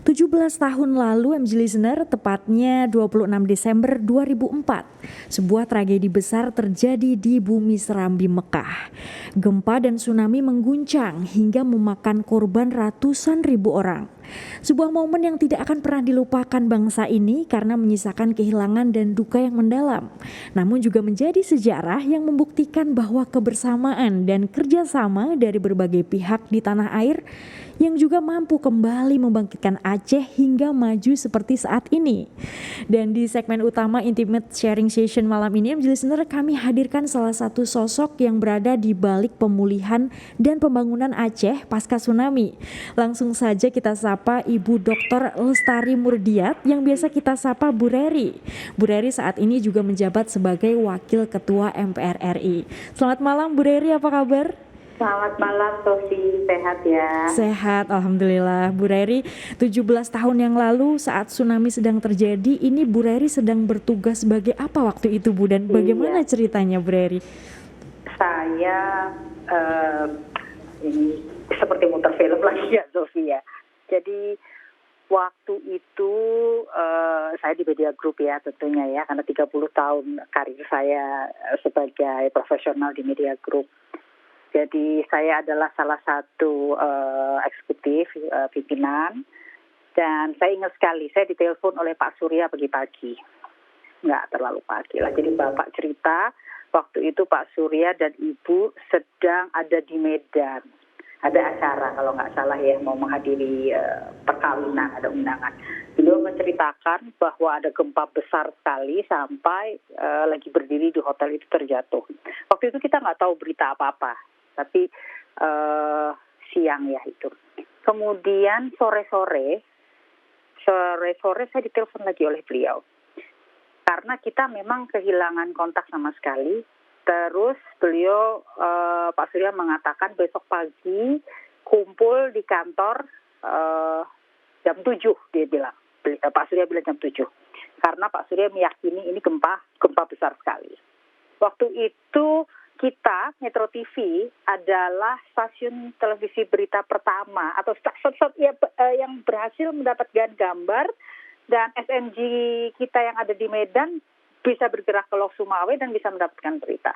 17 tahun lalu MG Listener, tepatnya 26 Desember 2004, sebuah tragedi besar terjadi di Bumi Serambi Mekah. Gempa dan tsunami mengguncang hingga memakan korban ratusan ribu orang. Sebuah momen yang tidak akan pernah dilupakan bangsa ini karena menyisakan kehilangan dan duka yang mendalam. Namun juga menjadi sejarah yang membuktikan bahwa kebersamaan dan kerjasama dari berbagai pihak di tanah air yang juga mampu kembali membangkitkan Aceh hingga maju seperti saat ini. Dan di segmen utama Intimate Sharing Session malam ini, MG Listener, kami hadirkan salah satu sosok yang berada di balik pemulihan dan pembangunan Aceh pasca tsunami. Langsung saja kita sapa Ibu Dr. Lestari Murdiat yang biasa kita sapa Bu Reri. Bu Reri saat ini juga menjabat sebagai Wakil Ketua MPR RI. Selamat malam Bu Reri, apa kabar? Selamat malam Sofi, sehat ya? Sehat, Alhamdulillah. Bu Reri, 17 tahun yang lalu saat tsunami sedang terjadi, ini Bu Reri sedang bertugas sebagai apa waktu itu Bu? Dan bagaimana ceritanya Bu Reri? Saya ini seperti muter film lagi ya Sofi ya. Jadi waktu itu saya di Media Group ya tentunya ya, karena 30 tahun karir saya sebagai profesional di Media Group. Jadi saya adalah salah satu eksekutif pimpinan, dan saya ingat sekali saya ditelepon oleh Pak Surya pagi-pagi, nggak terlalu pagi lah. Jadi Bapak cerita waktu itu Pak Surya dan Ibu sedang ada di Medan, ada acara kalau nggak salah ya, mau menghadiri perkawinan, ada undangan. Beliau menceritakan bahwa ada gempa besar sekali sampai lagi berdiri di hotel itu terjatuh. Waktu itu kita nggak tahu berita apa-apa. Tapi siang ya itu. Kemudian sore-sore saya ditelepon lagi oleh beliau. Karena kita memang kehilangan kontak sama sekali. Terus beliau, Pak Surya mengatakan besok pagi kumpul di kantor jam 7 dia bilang. Pak Surya bilang jam 7. Karena Pak Surya meyakini ini gempa besar sekali. Waktu itu kita, Metro TV, adalah stasiun televisi berita pertama atau yang berhasil mendapatkan gambar, dan SNG kita yang ada di Medan bisa bergerak ke Lok Sumawe dan bisa mendapatkan berita.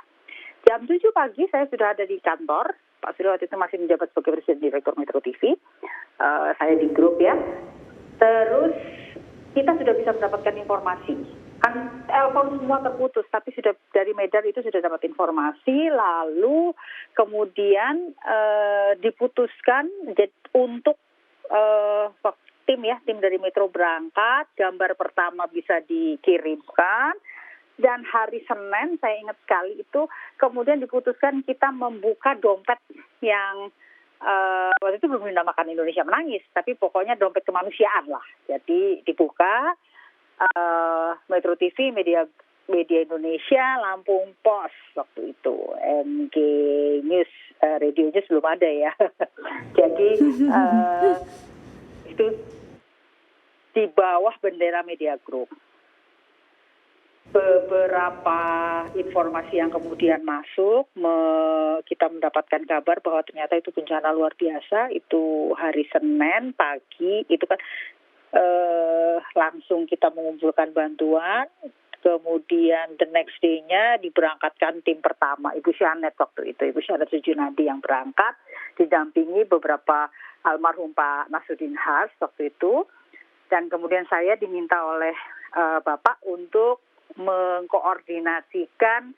Jam 7 pagi saya sudah ada di kantor. Pak Surya waktu itu masih menjabat sebagai Presiden Direktur Metro TV. Saya di grup ya. Terus kita sudah bisa mendapatkan informasi. Kan telepon semua terputus, tapi sudah dari Medan itu sudah dapat informasi, lalu kemudian diputuskan untuk tim dari Metro berangkat, gambar pertama bisa dikirimkan, dan hari Senin saya ingat sekali itu kemudian diputuskan kita membuka dompet yang waktu itu belum dinamakan Indonesia Menangis, tapi pokoknya dompet kemanusiaan lah. Jadi dibuka. Metro TV, Media Indonesia, Lampung Pos waktu itu, MG News, Radio News belum ada ya. Jadi itu di bawah bendera Media Group. Beberapa informasi yang kemudian masuk, kita mendapatkan kabar bahwa ternyata itu bencana luar biasa. Itu hari Senin pagi, itu kan langsung kita mengumpulkan bantuan, kemudian the next day-nya diberangkatkan tim pertama, Ibu Syanet waktu itu, Ibu Syanet Sujunadi yang berangkat, didampingi beberapa almarhum Pak Nasruddin Has waktu itu, dan kemudian saya diminta oleh Bapak untuk mengkoordinasikan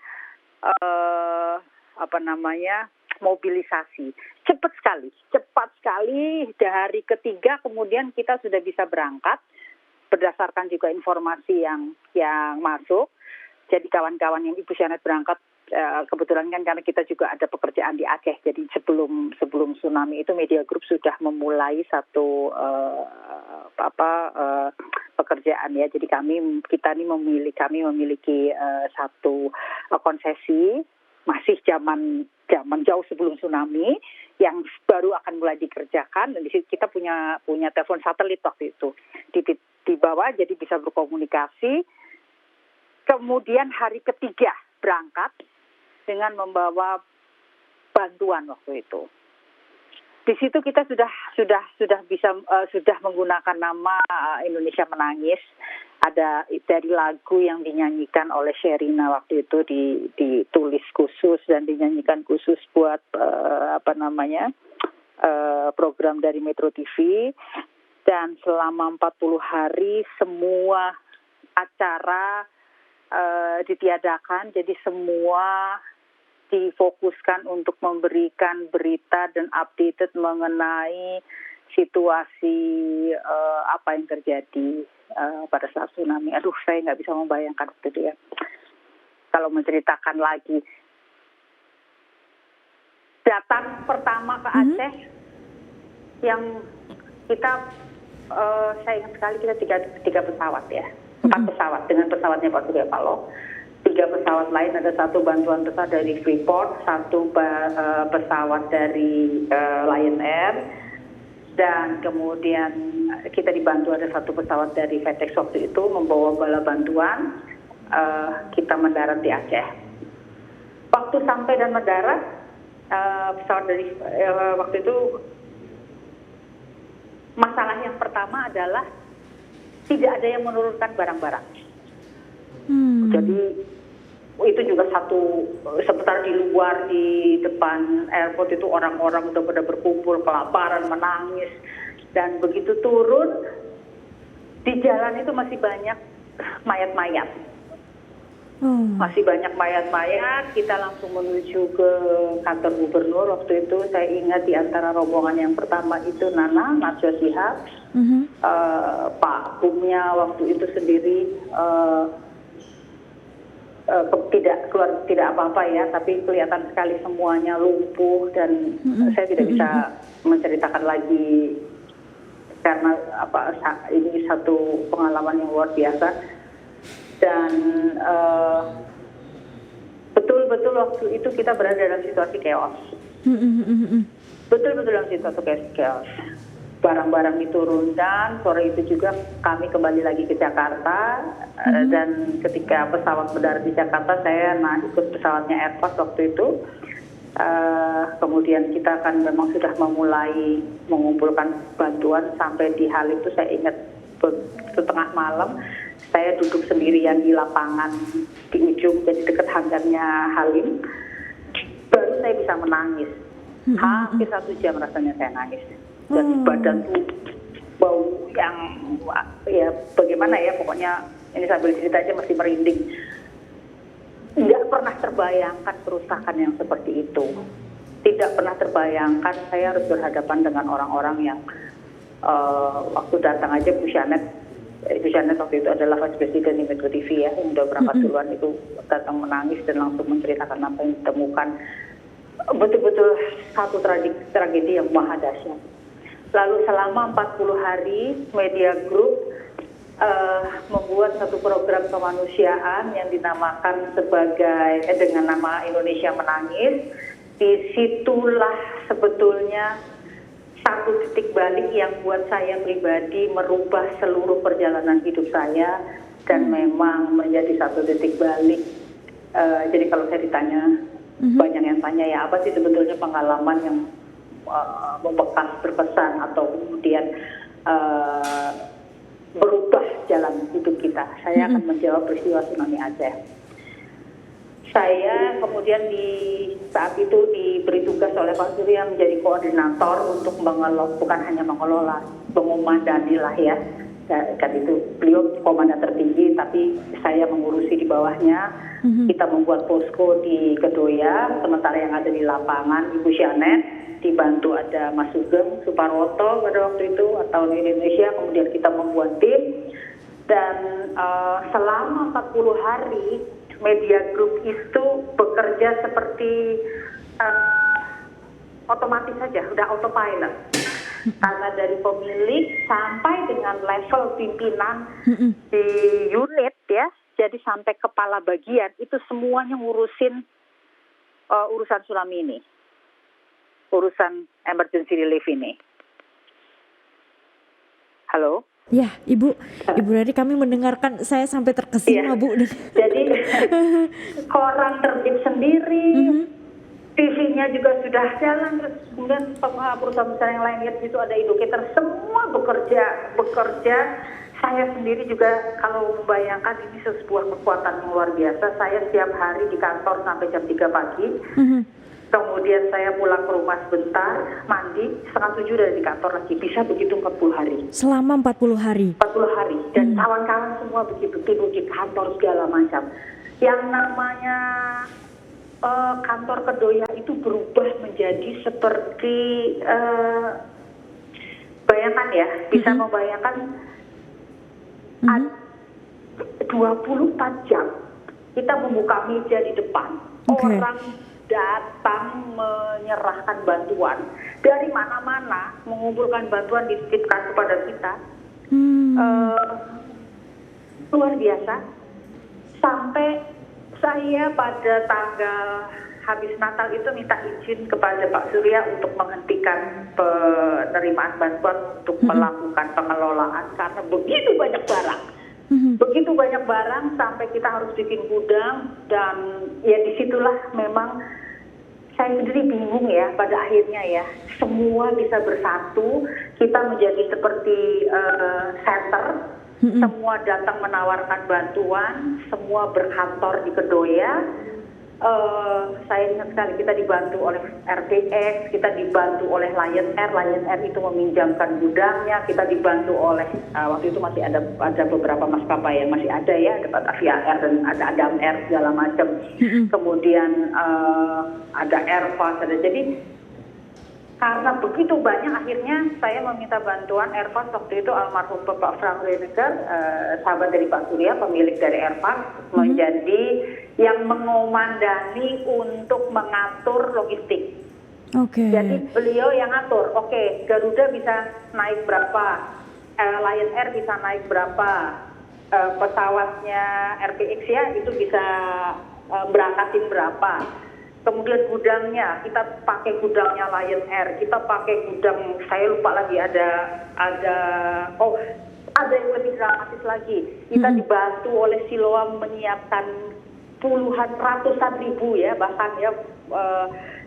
mobilisasi. Cepat sekali dari ketiga kemudian kita sudah bisa berangkat berdasarkan juga informasi yang masuk. Jadi kawan-kawan yang Ibu Syanet berangkat kebetulan kan karena kita juga ada pekerjaan di Aceh. Jadi sebelum tsunami itu Media Group sudah memulai satu pekerjaan ya. Jadi kita memiliki satu konsesi masih zaman jauh sebelum tsunami yang baru akan mulai dikerjakan, dan di situ kita punya telepon satelit waktu itu di bawah, jadi bisa berkomunikasi. Kemudian hari ketiga berangkat dengan membawa bantuan waktu itu. Di situ kita sudah bisa sudah menggunakan nama Indonesia Menangis. Ada dari lagu yang dinyanyikan oleh Sherina waktu itu ditulis khusus dan dinyanyikan khusus buat program dari Metro TV. Dan selama 40 hari semua acara ditiadakan, jadi semua difokuskan untuk memberikan berita dan updated mengenai situasi apa yang terjadi pada saat tsunami. Aduh, saya nggak bisa membayangkan itu ya. Kalau menceritakan lagi, datang pertama ke Aceh, yang kita, saya ingat sekali kita tiga pesawat ya, 4 pesawat dengan pesawatnya Pak Surya Paloh. 3 pesawat lain, ada 1 bantuan besar dari Freeport, 1 pesawat dari Lion Air, dan kemudian kita dibantu ada 1 pesawat dari FedEx waktu itu membawa bala bantuan. Kita mendarat di Aceh. Waktu sampai dan mendarat, pesawat dari waktu itu, masalah yang pertama adalah tidak ada yang menurunkan barang-barang. Jadi itu juga sebentar di luar, di depan airport itu orang-orang udah pada berkumpul, kelaparan, menangis. Dan begitu turun, di jalan itu masih banyak mayat-mayat. Masih banyak mayat-mayat. Kita langsung menuju ke kantor gubernur. Waktu itu saya ingat di antara rombongan yang pertama itu Nana, Najwa Shihab, Pak Kumnya waktu itu sendiri tidak apa-apa ya, tapi kelihatan sekali semuanya lumpuh dan saya tidak bisa menceritakan lagi karena ini satu pengalaman yang luar biasa. Dan betul-betul waktu itu kita berada dalam situasi chaos. Betul-betul dalam situasi chaos. Barang-barang diturunkan, sore itu juga kami kembali lagi ke Jakarta, dan ketika pesawat mendarat di Jakarta, saya ikut pesawatnya Airbus waktu itu. Kemudian kita kan memang sudah memulai mengumpulkan bantuan sampai di Halim itu saya ingat setengah malam, saya duduk sendirian di lapangan di ujung, jadi dekat hanggarnya Halim, baru saya bisa menangis. Hampir 1 jam rasanya saya nangis. Dan badan tuh bau yang ya bagaimana ya, pokoknya ini sambil cerita aja masih merinding. Tidak pernah terbayangkan kerusakan yang seperti itu. Tidak pernah terbayangkan saya harus berhadapan dengan orang-orang yang waktu datang aja Bu Janet waktu itu adalah Vice President di Metro TV ya, yang udah berangkat duluan, itu datang menangis dan langsung menceritakan apa yang ditemukan. Betul-betul satu tragedi yang maha dahsyat. Lalu selama 40 hari Media Group membuat satu program kemanusiaan yang dinamakan dengan nama Indonesia Menangis. Disitulah sebetulnya satu titik balik yang buat saya pribadi merubah seluruh perjalanan hidup saya, dan memang menjadi satu titik balik. Jadi kalau saya ditanya, banyak yang tanya ya apa sih sebetulnya pengalaman yang membekas, berkesan, atau kemudian berubah jalan hidup kita. Saya akan menjawab peristiwa tsunami Aceh. Saya kemudian saat itu diberi tugas oleh Pak Surya menjadi koordinator untuk bukan hanya mengelola, mengumandani lah ya. Kan itu beliau komandan tertinggi, tapi saya mengurusi di bawahnya. Kita membuat posko di Kedoya, sementara yang ada di lapangan Ibu Janet, dibantu ada Mas Sugeng Suparwoto pada waktu itu atau di Indonesia. Kemudian kita membuat tim, dan selama 40 hari Media Group itu bekerja seperti otomatis saja, udah autopilot. Karena dari pemilik sampai dengan level pimpinan di unit ya, jadi sampai kepala bagian itu semuanya ngurusin urusan tsunami ini, urusan emergency relief ini. Halo? Ya, Ibu Rari, kami mendengarkan, saya sampai terkesima, Bu. Jadi koran terbit sendiri, TV-nya juga sudah jalan, terus kemudian perusahaan-perusahaan yang lain lihat situ ada educator, semua bekerja. Saya sendiri juga kalau membayangkan ini sebuah kekuatan yang luar biasa. Saya setiap hari di kantor sampai jam 3 pagi. Kemudian saya pulang ke rumah sebentar, mandi, 6:30 dari di kantor lagi. Bisa begitu 40 hari. Selama 40 hari? 40 hari. Dan kawan-kawan semua begitu, tidur di kantor segala macam. Yang namanya kantor Kedoya itu berubah menjadi seperti, bayangkan ya, bisa membayangkan 24 jam kita membuka meja di depan. Orang datang menyerahkan bantuan dari mana-mana, mengumpulkan bantuan dititipkan kepada kita. Luar biasa. Sampai saya pada tanggal habis Natal itu minta izin kepada Pak Surya untuk menghentikan penerimaan bantuan untuk melakukan pengelolaan karena begitu banyak barang. Begitu banyak barang sampai kita harus bikin gudang, dan ya disitulah memang saya sendiri bingung ya pada akhirnya ya. Semua bisa bersatu, kita menjadi seperti center. Semua datang menawarkan bantuan, semua berkantor di Kedoya. Saya ingat sekali kita dibantu oleh RTX, kita dibantu oleh Lion Air itu meminjamkan gudangnya, kita dibantu oleh waktu itu masih ada beberapa maskapai yang masih ada ya, ada Batavia Air dan ada Adam Air segala macam. Kemudian ada Airfast, jadi karena begitu banyak akhirnya saya meminta bantuan Airfast. Waktu itu almarhum Bapak Frank Reneker, sahabat dari Pak Surya, pemilik dari Airfast, menjadi yang mengomandani untuk mengatur logistik. Jadi beliau yang ngatur, Garuda bisa naik berapa, Lion Air bisa naik berapa, pesawatnya RPX ya itu bisa berangkatin berapa. Kemudian gudangnya, kita pakai gudangnya Lion Air, kita pakai gudang, saya lupa lagi ada yang lebih dramatis lagi. Kita dibantu oleh Siloam menyiapkan ratusan ribu ya, bahkan ya,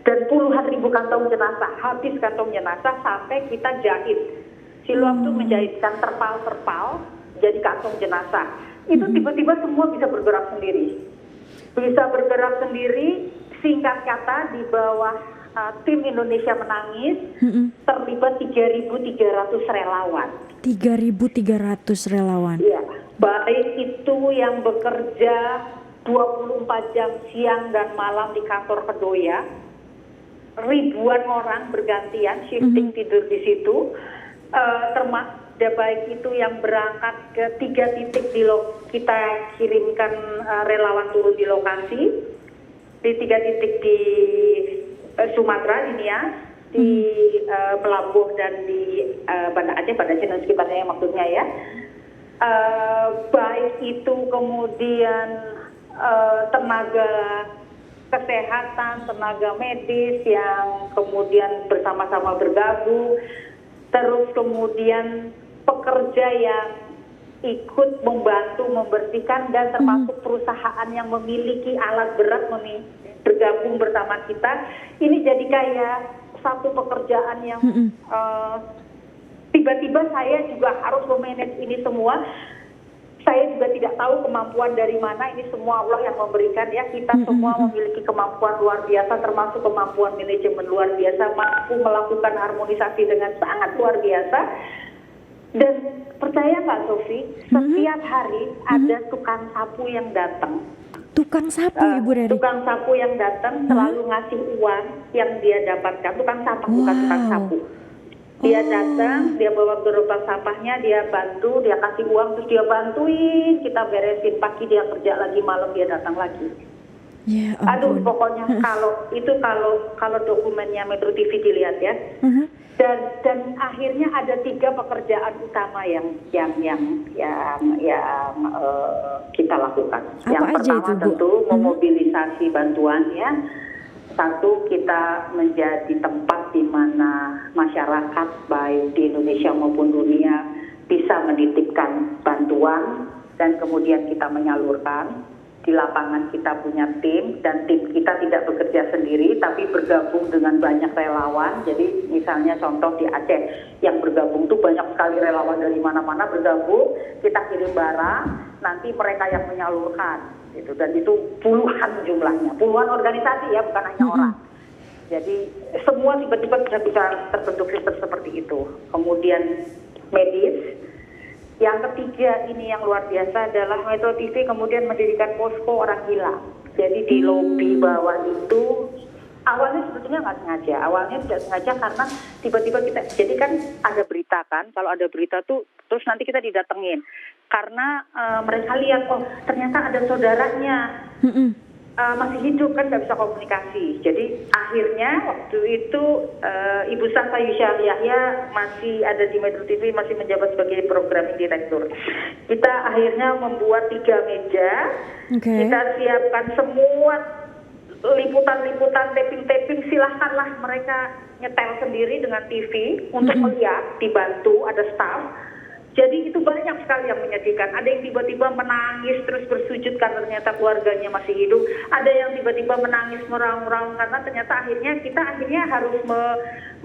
dan puluhan ribu kantong jenazah. Habis kantong jenazah sampai kita jahit. Siloam tuh menjahitkan terpal jadi kantong jenazah. Itu tiba-tiba semua bisa bergerak sendiri. Singkat kata, di bawah tim Indonesia Menangis terlibat 3.300 relawan. 3.300 relawan. Iya, baik itu yang bekerja 24 jam siang dan malam di kantor Kedoya, ribuan orang bergantian shifting tidur di situ, baik itu yang berangkat ke 3 titik kita kirimkan relawan turun di lokasi. Di 3 titik di Sumatera, di Nias, di Pelabuh dan di Banda Aceh dan sekitarnya maksudnya ya. Baik itu kemudian tenaga kesehatan, tenaga medis yang kemudian bersama-sama bergabung, terus kemudian pekerja yang ikut membantu membersihkan, dan termasuk perusahaan yang memiliki alat berat bergabung bersama kita. Ini jadi kayak satu pekerjaan yang tiba-tiba saya juga harus memanage ini semua. Saya juga tidak tahu kemampuan dari mana, ini semua Allah yang memberikan ya. Kita semua memiliki kemampuan luar biasa, termasuk kemampuan manajemen luar biasa, mampu melakukan harmonisasi dengan sangat luar biasa. Dan percaya nggak Sofi, setiap hari ada tukang sapu yang datang. Tukang sapu, Ibu Reri? Tukang sapu yang datang selalu ngasih uang yang dia dapatkan. Tukang sampah, bukan tukang sapu. Dia datang, dia bawa gerobak sampahnya, dia bantu, dia kasih uang, terus dia bantuin kita beresin. Pagi dia kerja lagi, malam dia datang lagi. Ya, aduh, pokoknya kalau dokumennya Metro TV dilihat ya. Dan akhirnya ada 3 pekerjaan utama yang kita lakukan. Apa yang aja pertama itu, Bu? tentu memobilisasi bantuan ya. Satu, kita menjadi tempat di mana masyarakat baik di Indonesia maupun dunia bisa menitipkan bantuan dan kemudian kita menyalurkan. di lapangan kita punya tim, dan tim kita tidak bekerja sendiri tapi bergabung dengan banyak relawan. Jadi misalnya contoh di Aceh yang bergabung tuh banyak sekali relawan dari mana-mana bergabung, kita kirim barang, nanti mereka yang menyalurkan gitu. Dan itu puluhan jumlahnya, puluhan organisasi ya, bukan hanya orang. Jadi semua tiba-tiba bisa terbentuk sistem seperti itu. Kemudian medis. Yang ketiga ini yang luar biasa adalah Metro TV kemudian mendirikan posko orang hilang. Jadi di lobi bawah itu awalnya sebetulnya nggak sengaja. Awalnya tidak sengaja karena tiba-tiba kita, jadi kan ada berita kan, kalau ada berita tuh terus nanti kita didatengin. Karena mereka lihat, oh ternyata ada saudaranya. Masih hidup kan, nggak bisa komunikasi. Jadi akhirnya waktu itu Ibu Sasa Yusya Yahya masih ada di Metro TV, masih menjabat sebagai programming direktur. Kita akhirnya membuat 3 meja, kita siapkan semua liputan-liputan, taping-taping, silahkanlah mereka nyetel sendiri dengan TV untuk melihat, dibantu, ada staff. Jadi itu banyak sekali yang menyedihkan. Ada yang tiba-tiba menangis terus bersujud karena ternyata keluarganya masih hidup. Ada yang tiba-tiba menangis meraung-raung karena ternyata kita harus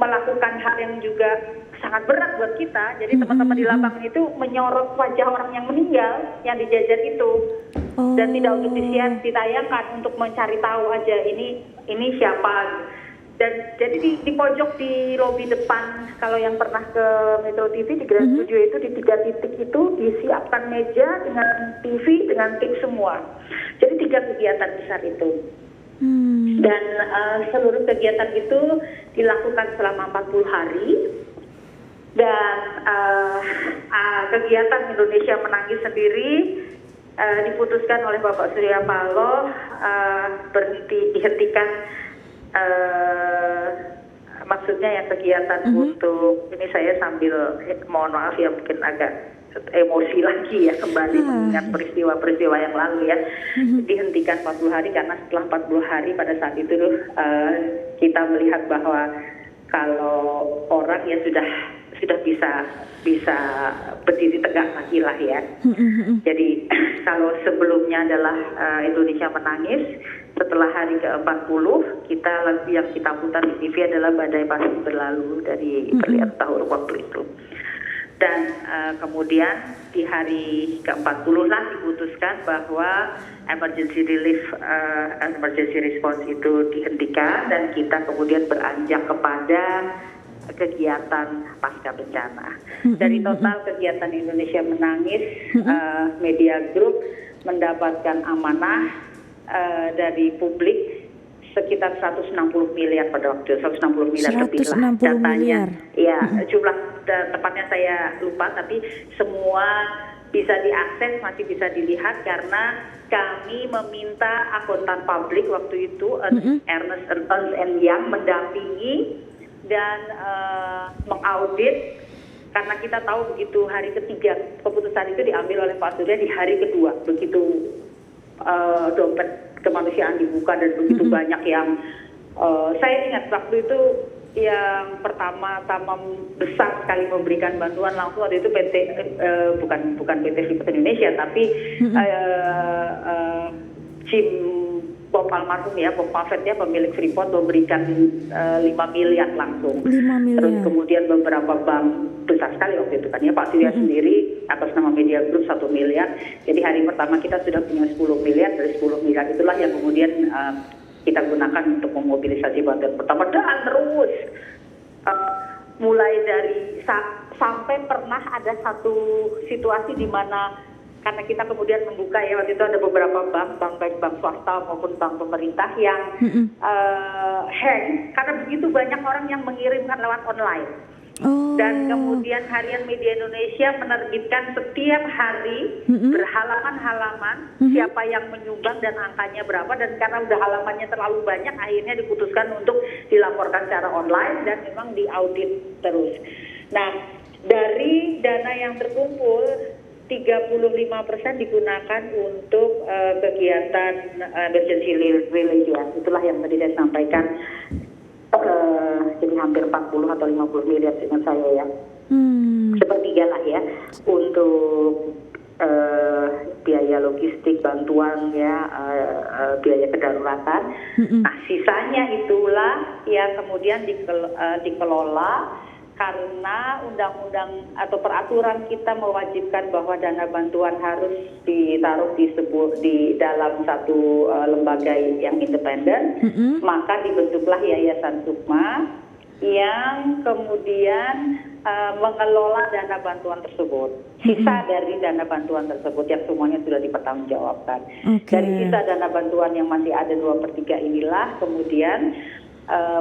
melakukan hal yang juga sangat berat buat kita. Jadi teman-teman di lapangan itu menyorot wajah orang yang meninggal yang dijajar itu. Dan tidak untuk ditayangkan, untuk mencari tahu aja ini siapa. Dan jadi di pojok di lobi depan, kalau yang pernah ke Metro TV di Grand Studio itu di 3 titik itu disiapkan meja dengan TV dengan tim semua. Jadi 3 kegiatan besar itu. Dan seluruh kegiatan itu dilakukan selama 40 hari. Dan kegiatan Indonesia Menangis sendiri diputuskan oleh Bapak Surya Paloh dihentikan. Maksudnya yang kegiatan untuk ini, saya sambil mohon maaf ya mungkin agak emosi lagi ya kembali mengingat peristiwa-peristiwa yang lalu ya. Dihentikan 40 hari karena setelah 40 hari pada saat itu kita melihat bahwa kalau orang ya sudah bisa berdiri tegak lagi lah ya. Jadi kalau sebelumnya adalah Indonesia Menangis, setelah hari ke-40 yang kita putar di TV adalah Badai Pasti Berlalu dari Berlian Tahur waktu itu. Dan kemudian di hari ke-40 lah diputuskan bahwa emergency response itu dihentikan dan kita kemudian beranjak kepada kegiatan pasca bencana. Dari total kegiatan Indonesia Menangis, Media Group mendapatkan amanah dari publik sekitar 160 miliar pada waktu 160 miliar lebih lah datanya. Ya, jumlah tepatnya saya lupa, tapi semua bisa diakses, masih bisa dilihat karena kami meminta akuntan publik waktu itu Ernst & Young mendampingi dan mengaudit, karena kita tahu begitu hari ketiga keputusan itu diambil oleh Pak Surya, di hari kedua begitu dompet kemanusiaan dibuka dan begitu banyak yang saya ingat waktu itu yang pertama-tama besar sekali memberikan bantuan langsung waktu itu bukan PT Freeport Indonesia tapi Jim Bob almarhum ya, Bob Buffett ya, pemilik Freeport memberikan 5 miliar langsung. 5 miliar. Terus kemudian beberapa bank besar sekali waktu itu kan ya, Pak Surya sendiri atas nama Media Group 1 miliar. Jadi hari pertama kita sudah punya 10 miliar, dari 10 miliar itulah yang kemudian kita gunakan untuk memobilisasi bantuan pertama dan terus mulai dari sampai pernah ada satu situasi di mana karena kita kemudian membuka ya, waktu itu ada beberapa bank baik bank swasta maupun bank pemerintah yang hang karena begitu banyak orang yang mengirimkan lewat online. Dan kemudian Harian Media Indonesia menerbitkan setiap hari berhalaman-halaman siapa yang menyumbang dan angkanya berapa, dan karena udah halamannya terlalu banyak akhirnya diputuskan untuk dilaporkan secara online dan memang diaudit terus. Nah, dari dana yang terkumpul 35% digunakan untuk kegiatan emergency relief ya. Itulah yang tadi saya sampaikan. Jadi hampir 40 atau 50 miliar dengan saya ya. Sepertiga lah ya untuk biaya logistik, bantuan ya, biaya kedaruratan. Nah, sisanya itulah yang kemudian dikelola karena undang-undang atau peraturan kita mewajibkan bahwa dana bantuan harus ditaruh di dalam satu lembaga yang independen. Maka dibentuklah Yayasan Sukma yang kemudian mengelola dana bantuan tersebut. Sisa dari dana bantuan tersebut yang semuanya sudah dipertanggungjawabkan. Dari sisa dana bantuan yang masih ada 2/3 inilah kemudian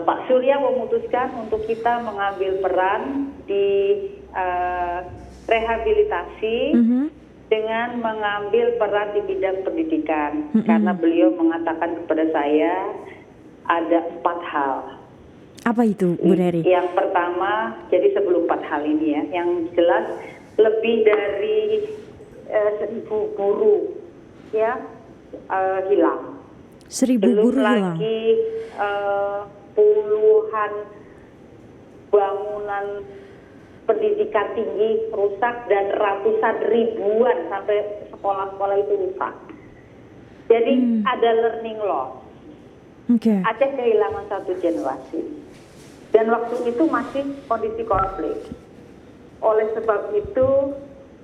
Pak Surya memutuskan untuk kita mengambil peran di rehabilitasi dengan mengambil peran di bidang pendidikan. Karena beliau mengatakan kepada saya ada 4 hal. Apa itu, Bu Neri? Yang pertama, jadi sebelum 4 hal ini ya, yang jelas lebih dari 1.000 guru ya hilang. 1.000 Belum guru hilang. lagi puluhan bangunan pendidikan tinggi rusak dan ratusan ribuan sampai sekolah-sekolah itu rusak. Jadi ada learning loss. Aceh kehilangan 1 generasi. Dan waktu itu masih kondisi konflik. Oleh sebab itu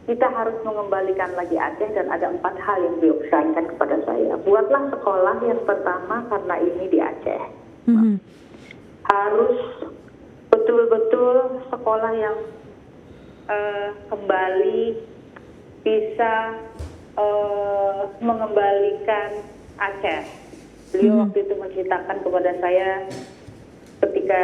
kita harus mengembalikan lagi Aceh dan ada 4 hal yang beliau pesankan kepada saya. Buatlah sekolah yang pertama karena ini di Aceh. Harus betul-betul sekolah yang kembali bisa mengembalikan Aceh. Beliau waktu itu menceritakan kepada saya ketika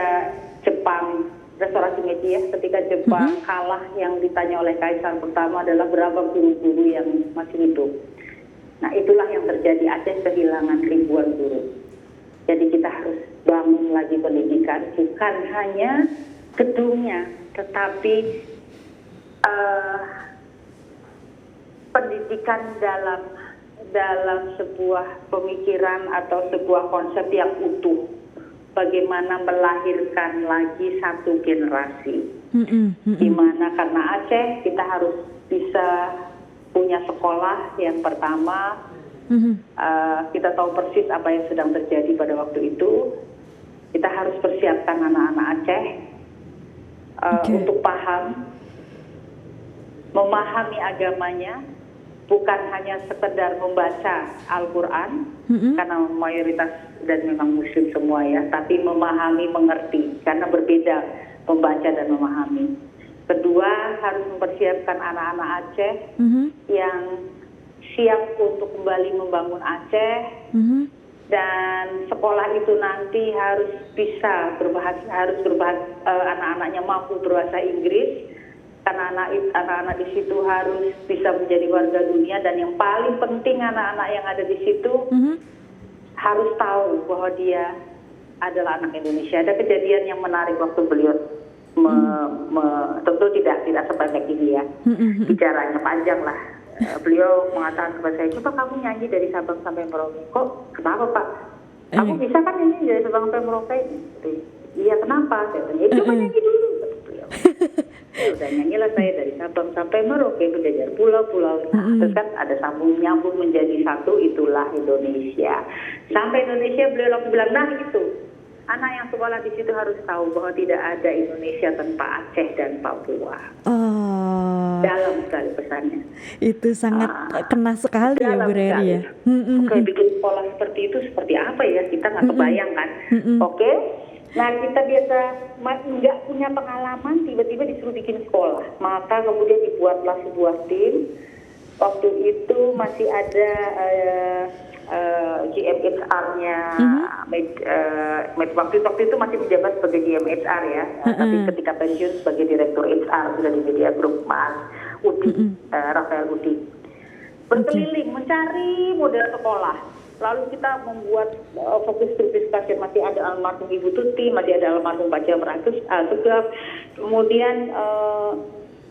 Jepang, restorasi Meiji ya, ketika Jepang kalah yang ditanya oleh Kaisar pertama adalah berapa guru-guru yang masih hidup. Nah itulah yang terjadi, Aceh kehilangan ribuan guru. Jadi kita harus bangun lagi pendidikan, bukan hanya gedungnya, tetapi pendidikan dalam sebuah pemikiran atau sebuah konsep yang utuh. Bagaimana melahirkan lagi 1 generasi. Di mana karena Aceh kita harus bisa punya sekolah yang pertama. Kita tahu persis apa yang sedang terjadi pada waktu itu. Kita harus persiapkan anak-anak Aceh untuk memahami agamanya, bukan hanya sekedar membaca Al-Quran, karena mayoritas dan memang muslim semua ya, tapi memahami, mengerti, karena berbeda membaca dan memahami. Kedua, harus mempersiapkan anak-anak Aceh yang siap untuk kembali membangun Aceh, dan sekolah itu nanti harus bisa anak-anaknya mampu berbahasa Inggris, karena anak-anak di situ harus bisa menjadi warga dunia, dan yang paling penting anak-anak yang ada di situ harus tahu bahwa dia adalah anak Indonesia. Ada kejadian yang menarik waktu beliau tentu tidak sependek ini ya, bicaranya panjang lah. Beliau mengatakan kepada saya, coba kamu nyanyi dari Sabang sampai Merauke. Kok kenapa Pak? Kamu bisa kan nyanyi dari Sabang sampai Merauke? Iya kenapa? Saya tanya, coba nyanyi dulu. Ya udah nyanyilah saya dari Sabang sampai Merauke, menjajar pulau-pulau. Terus kan ada sambung nyambung menjadi satu, itulah Indonesia. Sampai Indonesia beliau langsung bilang, nah itu anak yang sekolah di situ harus tahu bahwa tidak ada Indonesia tanpa Aceh dan Papua. Dalam sekali pesannya. Itu sangat kena sekali ya Bu Reri ya. Kayak bikin sekolah seperti itu seperti apa ya, kita nggak kebayang kan. Oke. Nah kita biasa nggak punya pengalaman, tiba-tiba disuruh bikin sekolah. Maka kemudian dibuatlah sebuah tim. Waktu itu masih ada GMHR-nya, waktu itu masih menjabat sebagai GMHR ya, tapi ketika pensiun sebagai Direktur HR sudah di Media Group, Mas Udi, Rafael Udi. Berkeliling mencari model sekolah. Lalu kita membuat fokus grup diskusi, masih ada almarhum Ibu Tuti, masih ada almarhum Pak Jam Ratus, kemudian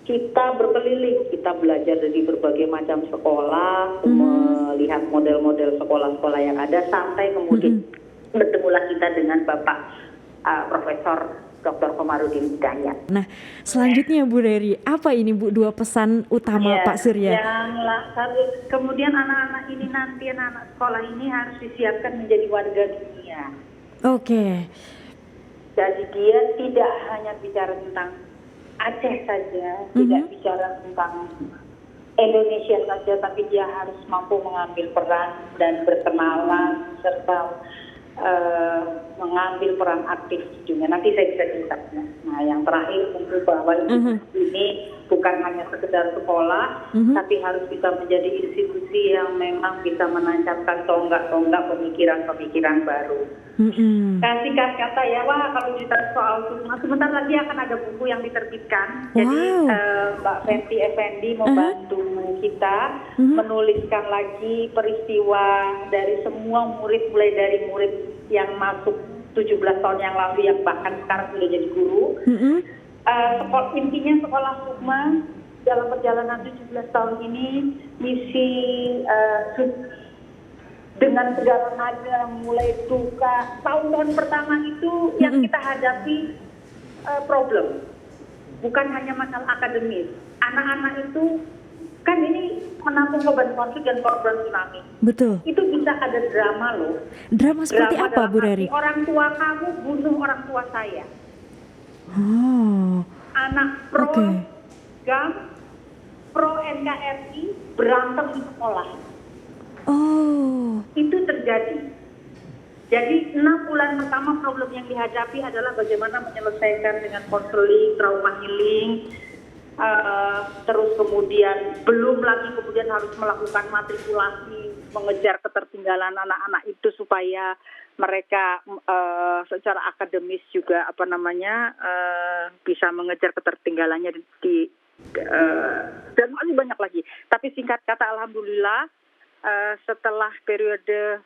kita berkeliling, kita belajar dari berbagai macam sekolah, melihat model-model sekolah-sekolah yang ada, sampai kemudian bertemulah kita dengan Bapak Profesor Dr. Komarudin Hidayat. Nah, selanjutnya Bu Reri, apa ini Bu 2 pesan utama Ya, Pak Surya? kemudian anak-anak ini nanti, anak-anak sekolah ini harus disiapkan menjadi warga dunia. Oke. Jadi dia tidak hanya bicara tentang Aceh saja, tidak bicara tentang Indonesia saja, tapi dia harus mampu mengambil peran dan berkenalan serta mengambil peran aktif di dunia. Nanti saya bisa ceritakan. Nah, yang terakhir tentu bahwa ini bukan hanya sekedar sekolah, tapi harus bisa menjadi institusi yang memang bisa menancapkan tonggak-tonggak pemikiran-pemikiran baru. Singkat kata ya, kalau cerita soal Sukma, sebentar lagi akan ada buku yang diterbitkan. Jadi Mbak Fenty Effendi membantu kita menuliskan lagi peristiwa dari semua murid, mulai dari murid yang masuk 17 tahun yang lalu yang bahkan sekarang sudah jadi guru. Intinya sekolah Sukma dalam perjalanan 17 tahun ini misi dengan segala macam, mulai duka. Tahun-tahun pertama itu yang kita hadapi problem, bukan hanya masalah akademis. Anak-anak itu kan ini menanggung korban konflik dan korban tsunami. Betul. Itu bisa ada drama loh. Drama seperti Drama apa Bu dalam Reri? arti orang tua kamu bunuh orang tua saya. Oh. Anak pro GAM, pro NKRI berantem di sekolah. Oh. Itu terjadi. Jadi 6 bulan pertama problem yang dihadapi adalah bagaimana menyelesaikan dengan konseling, trauma healing, terus kemudian belum lagi kemudian harus melakukan matrikulasi, mengejar ketertinggalan anak-anak itu supaya mereka secara akademis juga bisa mengejar ketertinggalannya dan masih banyak lagi. Tapi singkat kata, alhamdulillah setelah periode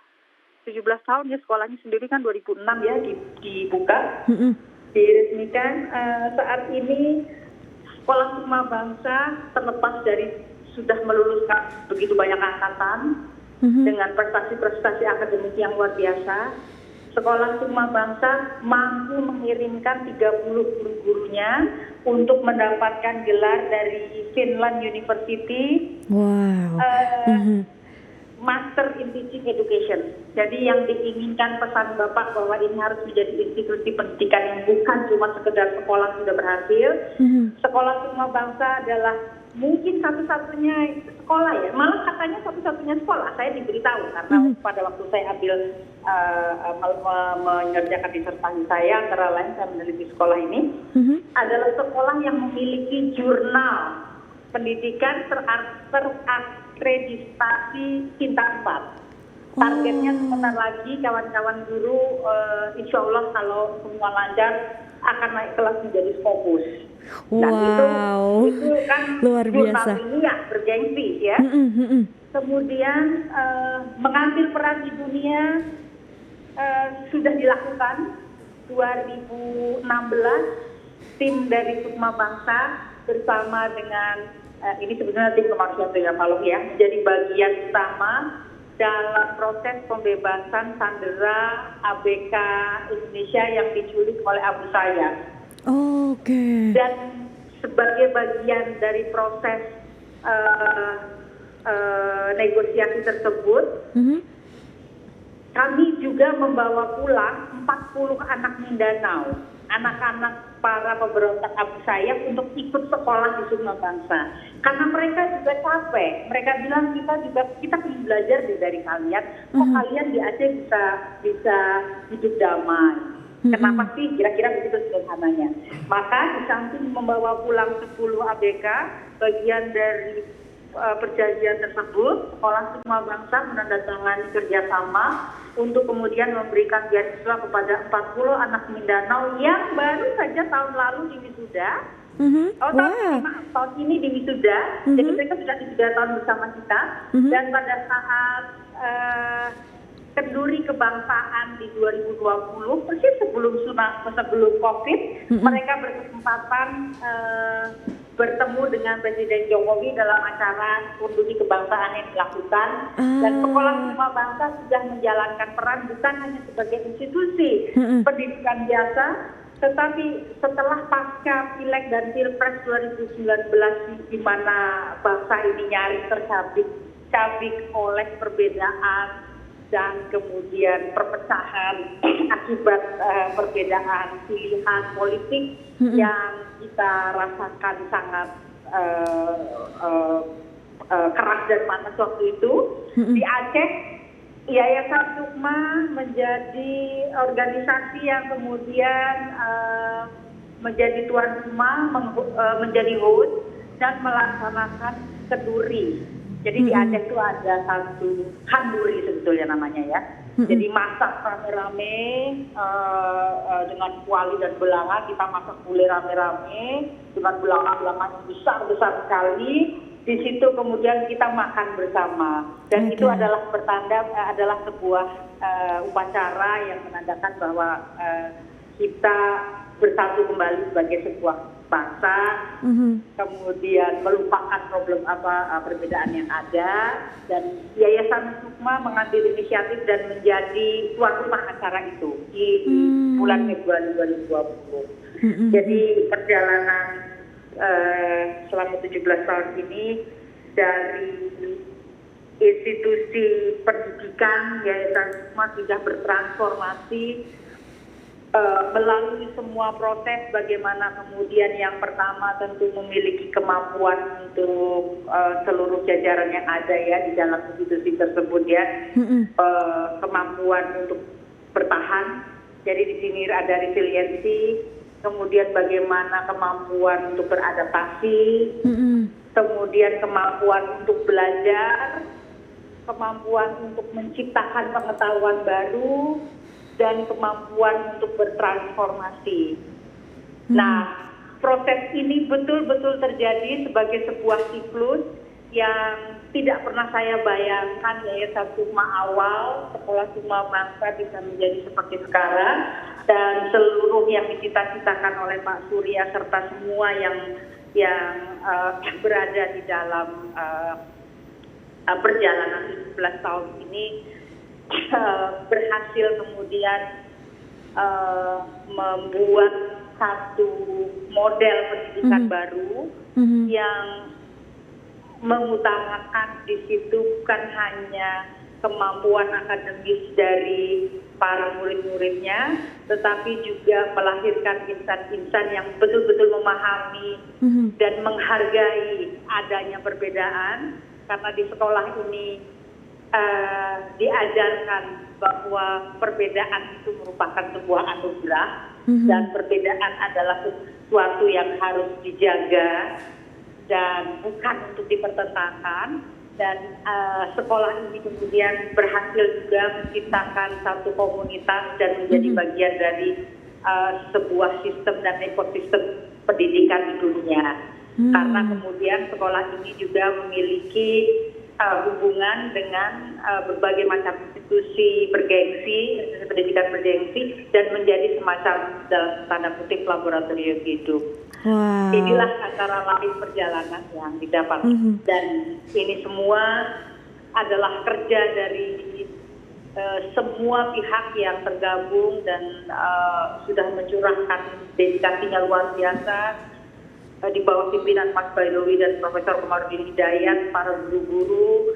17 tahun ya, sekolahnya sendiri kan 2006 ya dibuka, diresmikan. Saat ini Sekolah Sukma Bangsa terlepas dari sudah meluluskan begitu banyak angkatan dengan prestasi-prestasi akademik yang luar biasa. Sekolah Sukma Bangsa mampu mengirimkan 30 guru-gurunya untuk mendapatkan gelar dari Finland University. Wow. Master in Teaching Education. Jadi yang diinginkan pesan Bapak bahwa ini harus menjadi institusi pendidikan yang bukan cuma sekedar sekolah sudah berhasil. Sekolah Sukma Bangsa adalah mungkin satu-satunya sekolah ya, malah katanya satu-satunya sekolah. Saya diberitahu karena pada waktu saya ambil mengerjakan disertasi saya, antara lain saya meneliti sekolah ini, adalah sekolah yang memiliki jurnal pendidikan terakreditasi Bintang 4. Targetnya sebentar lagi kawan-kawan guru insya Allah kalau semua lancar akan naik kelas menjadi Scopus. Dan itu kan luar biasa. Jurnal ini ya bergengsi ya. Kemudian mengambil peran di dunia sudah dilakukan 2016, tim dari Sukma Bangsa bersama dengan ini sebenarnya tim kemanusiaan Paloh ya, menjadi bagian utama dalam proses pembebasan sandera ABK Indonesia yang diculik oleh Abu Sayyaf. Dan sebagai bagian dari proses negosiasi tersebut, kami juga membawa pulang 40 anak Mindanao, anak-anak para pemberontak Abu Sayyaf untuk ikut sekolah di Sukma Bangsa. Karena mereka juga capek. Mereka bilang kita ingin belajar dari kalian. Kok kalian di Aceh bisa hidup damai? Kenapa sih? Kira-kira begitu sederhananya. Maka di samping membawa pulang 10 ABK, bagian dari perjanjian tersebut, Sekolah Sukma Bangsa menandatangani kerjasama untuk kemudian memberikan beasiswa kepada 40 anak Mindanao yang baru saja tahun lalu di wisuda. Tahun ini di wisuda, jadi mereka sudah wisuda tahun bersama kita. Dan pada saat kenduri kebangsaan di 2020, persis sebelum COVID, mereka berkesempatan bertemu dengan Presiden Jokowi dalam acara kenduri kebangsaan yang dilakukan. Dan Sekolah Sukma Bangsa sudah menjalankan peran bukan hanya sebagai institusi pendidikan biasa, tetapi setelah pasca Pileg dan Pilpres 2019 di mana bangsa ini nyaris tercabik oleh perbedaan dan kemudian perpecahan akibat perbedaan pilihan politik yang kita rasakan sangat keras dan panas waktu itu. Di Aceh, Yayasan Sukma menjadi organisasi yang kemudian menjadi tuan rumah, menjadi host dan melaksanakan keduri. Jadi di Aceh itu ada satu handuri sebetulnya namanya ya. Jadi masak rame-rame dengan kuali dan belanga, kita masak gulai rame-rame dengan belanga-belanga yang besar-besar sekali. Di situ kemudian kita makan bersama dan itu adalah pertanda adalah sebuah upacara yang menandakan bahwa kita bersatu kembali sebagai sebuah bangsa, kemudian melupakan perbedaan yang ada, dan Yayasan Sukma mengambil inisiatif dan menjadi tuan rumah acara itu di bulan Februari 2020. Jadi perjalanan selama 17 tahun ini dari institusi pendidikan Yayasan Sukma sudah bertransformasi melalui semua proses, bagaimana kemudian yang pertama tentu memiliki kemampuan untuk seluruh jajaran yang ada ya di dalam institusi tersebut ya, kemampuan untuk bertahan. Jadi di sini ada resiliensi, kemudian bagaimana kemampuan untuk beradaptasi, kemudian kemampuan untuk belajar, kemampuan untuk menciptakan pengetahuan baru, dan kemampuan untuk bertransformasi. Nah, proses ini betul-betul terjadi sebagai sebuah siklus yang tidak pernah saya bayangkan Yayasan Sukma awal, sekolah Sukma Bangsa bisa menjadi seperti sekarang, dan seluruh yang dicita-citakan oleh Pak Surya serta semua yang berada di dalam perjalanan 17 tahun ini berhasil kemudian membuat satu model pendidikan baru yang mengutamakan di situ bukan hanya kemampuan akademis dari para murid-muridnya, tetapi juga melahirkan insan-insan yang betul-betul memahami dan menghargai adanya perbedaan, karena di sekolah ini diajarkan bahwa perbedaan itu merupakan sebuah anugerah dan perbedaan adalah sesuatu yang harus dijaga dan bukan untuk dipertentangkan. Dan sekolah ini kemudian berhasil juga menciptakan satu komunitas dan menjadi bagian dari sebuah sistem dan ekosistem pendidikan di dunia. Karena kemudian sekolah ini juga memiliki hubungan dengan berbagai macam institusi bergengsi, pendidikan bergengsi, dan menjadi semacam dalam tanda kutip laboratorium hidup. Wow. Inilah antara lain perjalanan yang didapat, dan ini semua adalah kerja dari semua pihak yang tergabung dan sudah mencurahkan dedikasinya luar biasa. Di bawah pimpinan Mas Baidowi dan Profesor Komarudin Hidayat, para guru-guru,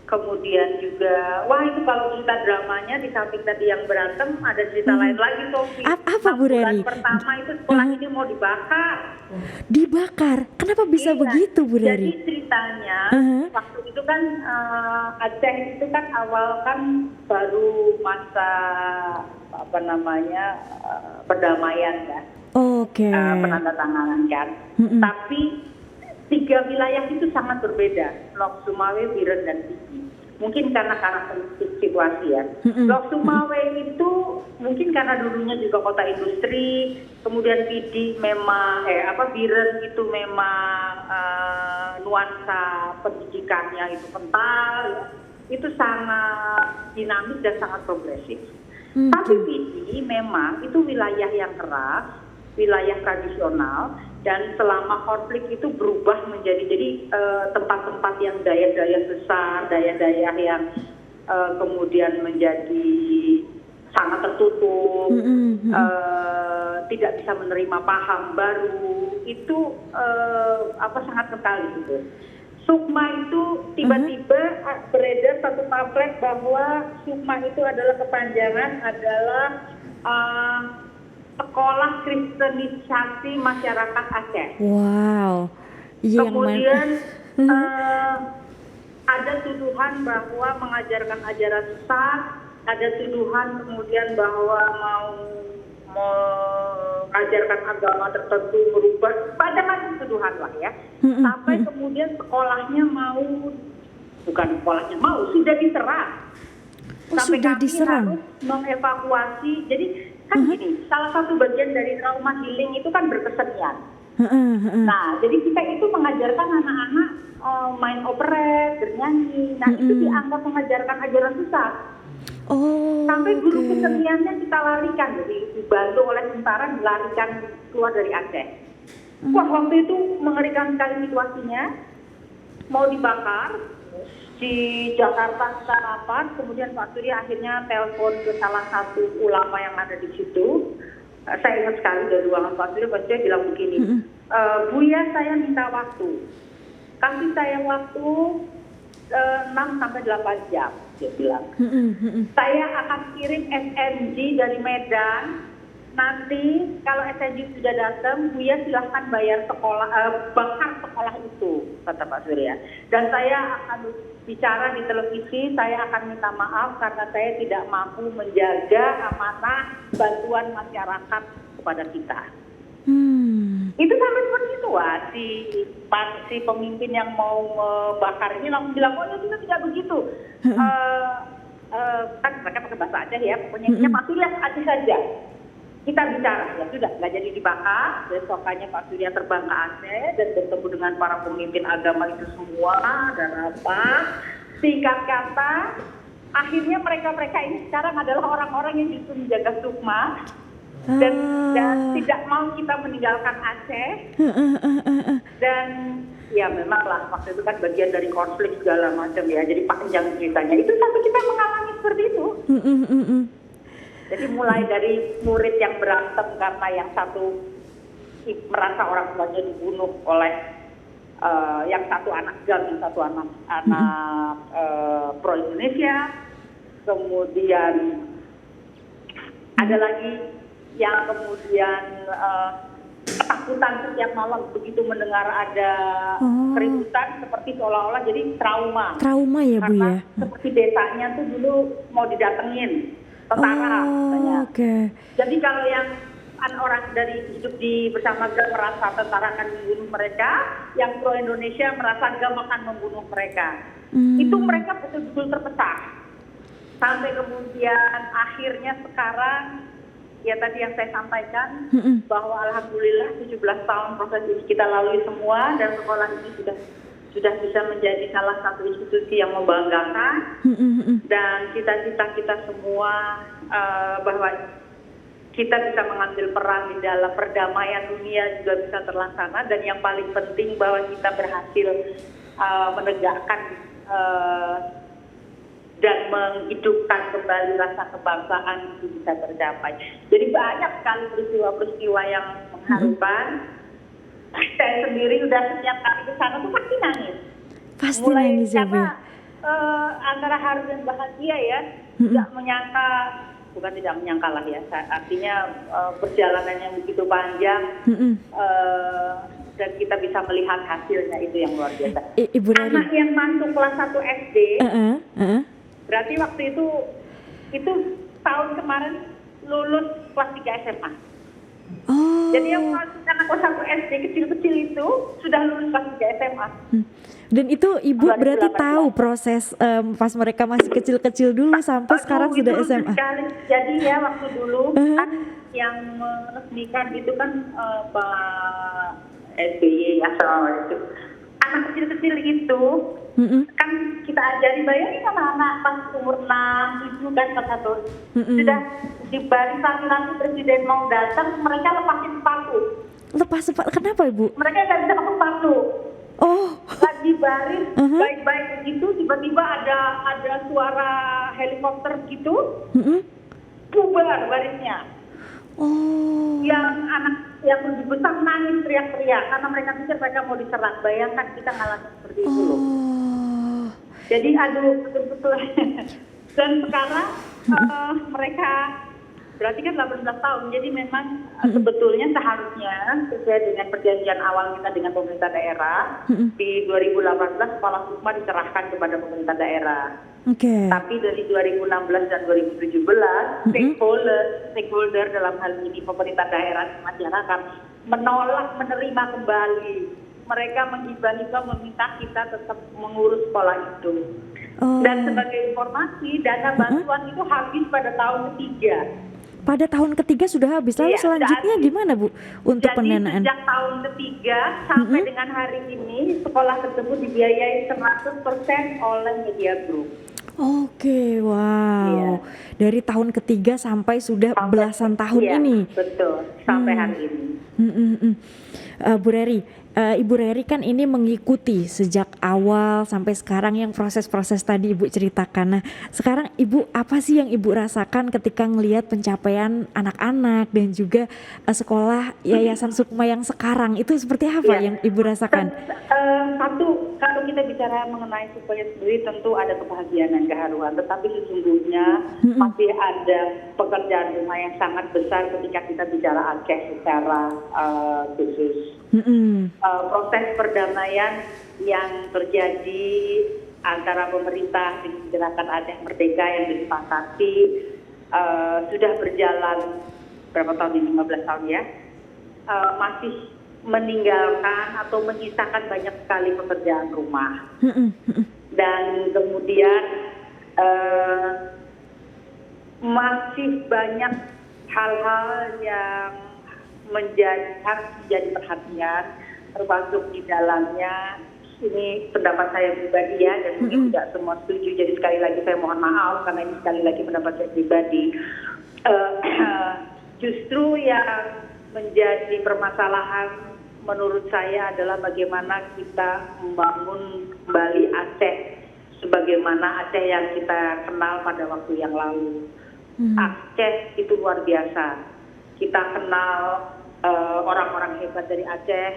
kemudian juga, wah itu kalau cerita dramanya di samping tadi yang berantem, ada cerita lain lagi, Sofi. Apa Bu Reri? Bulan pertama itu sekolah ini mau dibakar. Dibakar? Kenapa bisa begitu Bu Reri? Jadi ceritanya, waktu itu kan Aceh itu kan awal kan baru masa perdamaian kan. Oke. Penandatanganan kan. Tapi 3 wilayah itu sangat berbeda, Lok Sumawe, Biren, dan Pidi. Mungkin karena karakteristik situasi ya. Lok Sumawe itu mungkin karena dulunya juga kota industri, kemudian Pidi memang Biren itu memang nuansa pendidikannya itu kental, ya. Itu sangat dinamis dan sangat progresif. Tapi Pidi memang itu wilayah yang keras, wilayah tradisional, dan selama konflik itu berubah menjadi tempat-tempat yang daya-daya besar, daya-daya yang kemudian menjadi sangat tertutup, tidak bisa menerima paham baru, itu sangat kental gitu. Sukma itu tiba-tiba beredar satu pamflet bahwa Sukma itu adalah kepanjangan adalah Sekolah Kristenisasi Masyarakat Aceh. Wow. Yang Kemudian ada tuduhan bahwa mengajarkan ajaran sesat, ada tuduhan kemudian bahwa mau mengajarkan agama tertentu, merubah, macam-macam tuduhan lah ya. Sampai kemudian sekolahnya sudah diserang. Sampai sudah kami diserang. harus mengevakuasi. Jadi kan gini, salah satu bagian dari trauma healing itu kan berkesenian. Nah, jadi kita itu mengajarkan anak-anak main operet, bernyanyi. Nah, itu dianggap mengajarkan ajaran sesat. Sampai guru keseniannya kita larikan, jadi dibantu oleh tentara dilarikan keluar dari Aceh. Wah, waktu itu mengerikan sekali situasinya. Mau dibakar di Jakarta kita rapat, kemudian Pak Surya akhirnya telepon ke salah satu ulama yang ada di situ. Saya ingat sekali dari ruangan Pak Surya bilang begini, Buya, saya minta waktu, kasih saya waktu 6-8 jam, dia bilang. Saya akan kirim SMG dari Medan. Nanti kalau SMG sudah datang, Buya silahkan bayar bakar sekolah itu, kata Pak Surya. Dan saya akan bicara di televisi, saya akan minta maaf karena saya tidak mampu menjaga amanah bantuan masyarakat kepada kita. Itu sampai seperti itu, si pemimpin yang mau bakar ini langsung bilang, oh ya kita tidak begitu. Kan mereka pakai bahasa Aceh ya, pokoknya Pak Surya Aceh saja. Kita bicara, ya sudah, nggak jadi dibakar. Besokannya Pak Surya terbang ke Aceh dan bertemu dengan para pemimpin agama itu semua dan singkat kata, akhirnya mereka ini sekarang adalah orang-orang yang justru menjaga Sukma dan tidak mau kita meninggalkan Aceh. Dan ya memanglah waktu itu kan bagian dari konflik segala macam ya, jadi panjang ceritanya. Itu sampai kita mengalami seperti itu. Jadi mulai dari murid yang berantem karena yang satu merasa orang tuanya dibunuh oleh yang satu anak GAM, yang satu anak pro Indonesia, kemudian ada lagi yang kemudian ketakutan setiap malam begitu mendengar ada keributan, seperti seolah-olah jadi trauma ya Bu karena ya. seperti desanya tuh dulu mau didatengin tentara katanya. Jadi kalau yang orang dari hidup di bersama GAM merasa tentara akan membunuh mereka, yang pro Indonesia merasa GAM akan membunuh mereka. Itu mereka betul-betul terpecah. Sampai kemudian akhirnya sekarang ya tadi yang saya sampaikan bahwa alhamdulillah 17 tahun proses ini kita lalui semua dan sekolah ini sudah bisa menjadi salah satu institusi yang membanggakan. Dan cita-cita kita semua bahwa kita bisa mengambil peran di dalam perdamaian dunia juga bisa terlaksana, dan yang paling penting bahwa kita berhasil menegakkan dan menghidupkan kembali rasa kebangsaan itu bisa tercapai. Jadi banyak sekali peristiwa-peristiwa yang mengharukan. Saya sendiri udah setiap kali ke sana tuh pasti nangis. Pasti nangis ya Bu. Antara haru dan bahagia ya, tidak menyangka, bukan tidak menyangka lah ya, artinya perjalanan yang begitu panjang dan kita bisa melihat hasilnya, itu yang luar biasa. Ibu Rari. Anak yang masuk kelas 1 SD, berarti waktu itu tahun kemarin lulus kelas 3 SMA. Jadi yang masuk anak kelas 1 SD kecil-kecil itu sudah lulus kelas 3 SMA. Dan itu Ibu berarti tahu proses pas mereka masih kecil-kecil dulu sampai sekarang sudah SMA. Jadi ya waktu dulu kan yang meresmikan itu kan Pak SBY ya soal itu. Anak kecil-kecil itu kan kita ajari, bayangin anak-anak pas umur 6, 7 kan satu sudah di barisan nanti presiden mau datang, mereka lepasin sepatu. Lepas sepatu, kenapa Ibu? Mereka nggak bisa pakai sepatu. Lagi baris baik-baik begitu, tiba-tiba ada suara helikopter gitu, bubar barisnya. Oh. Yang anak yang lebih besar nangis teriak-teriak karena mereka pikir mereka mau diserang. Bayangkan kita ngalamin seperti itu loh. Oh. Jadi aduh betul-betul. Dan sekarang mereka berarti kan 18 tahun. Jadi memang sebetulnya seharusnya sesuai dengan perjanjian awal kita dengan pemerintah daerah di 2018 kepala sukma diserahkan kepada pemerintah daerah. Oke. Tapi dari 2016 dan 2017 stakeholder dalam hal ini pemerintah daerah dan masyarakat menolak menerima kembali. Mereka menghibah-hibah meminta kita tetap mengurus sekolah itu. Oh. Dan sebagai informasi, dana bantuan itu habis pada tahun ketiga. Pada tahun ketiga sudah habis. Lalu Iya, selanjutnya gimana Bu untuk Jadi pendanaan? sejak tahun ketiga sampai dengan hari ini sekolah tersebut dibiayai 100% oleh Media Group. Oke, wow. Iya. Dari tahun ketiga sampai sudah belasan tahun Iya, ini. betul, sampai hari ini. Bu Reri, Ibu Reri kan ini mengikuti sejak awal sampai sekarang yang proses-proses tadi Ibu ceritakan. Nah, sekarang Ibu apa sih yang Ibu rasakan ketika ngelihat pencapaian anak-anak dan juga sekolah Yayasan Sukma yang sekarang itu seperti apa Iya. yang Ibu rasakan? Satu, kalau kita bicara mengenai supaya sendiri tentu ada kebahagiaan dan keharuan, tetapi sesungguhnya masih ada pekerjaan rumah yang sangat besar ketika kita bicara Aceh secara khusus. Proses perdamaian yang terjadi antara pemerintah dengan gerakan Aceh Merdeka yang disepakati sudah berjalan berapa tahun ini, 15 tahun ya, masih meninggalkan atau menyisakan banyak sekali pekerjaan rumah. Dan kemudian masih banyak hal-hal yang harus menjadi perhatian, termasuk di dalamnya, ini pendapat saya pribadi ya, dan mungkin tidak semua setuju, jadi sekali lagi saya mohon maaf karena ini sekali lagi pendapat saya pribadi. Justru yang menjadi permasalahan menurut saya adalah bagaimana kita membangun kembali Aceh sebagaimana Aceh yang kita kenal pada waktu yang lalu. Aceh itu luar biasa. Kita kenal orang-orang hebat dari Aceh,